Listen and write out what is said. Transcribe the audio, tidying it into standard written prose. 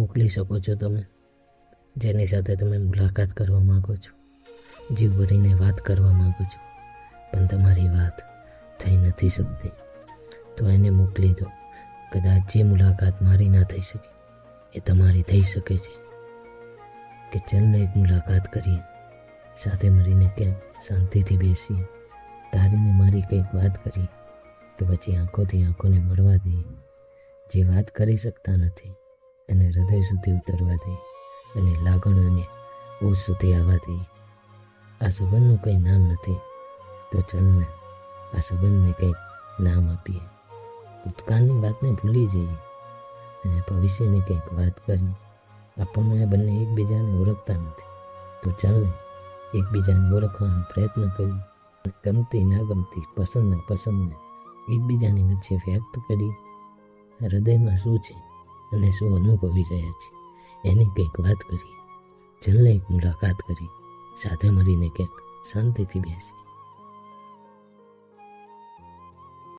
મોકલી શકો છો તમે, જેની સાથે તમે મુલાકાત કરવા માગો છો, જીવ ભરીને વાત કરવા માગો છો, પણ તમારી વાત થઈ નથી શકતી. તો એને મોકલી દો. કદાચ જે મુલાકાત મારી ના થઈ શકે એ તમારી થઈ શકે છે. કે ચાલને એક મુલાકાત કરીએ, સાથે મળીને ક્યાંક શાંતિથી બેસીએ, તારીને મારી કંઈક વાત કરીએ, કે પછી આંખોથી આંખોને મળવા દઈએ. જે વાત કરી શકતા નથી એને હૃદય સુધી ઉતરવા દઈએ અને લાગણીઓને ઓછ સુધી આવવા દઈએ. આ સંબંધનું કંઈ નામ નથી, તો ચાલને આ સંબંધને કંઈક નામ આપીએ. ભૂતકાળની વાતને ભૂલી જઈએ અને ભવિષ્યની કંઈક વાત કરીએ. આપણને બંને એકબીજાને ઓળખતા નથી, તો ચાલને એકબીજાને ઓળખવાનો પ્રયત્ન કરીએ. ગમતી ના ગમતી, પસંદ ના પસંદને એકબીજાની વચ્ચે વ્યક્ત કરી. હૃદયમાં શું છે અને શું અનુભવી રહ્યા છે એની કંઈક વાત કરીએ. ચાલને એક મુલાકાત કરી, સાથે મળીને ક્યાંક શાંતિથી બેસીએ.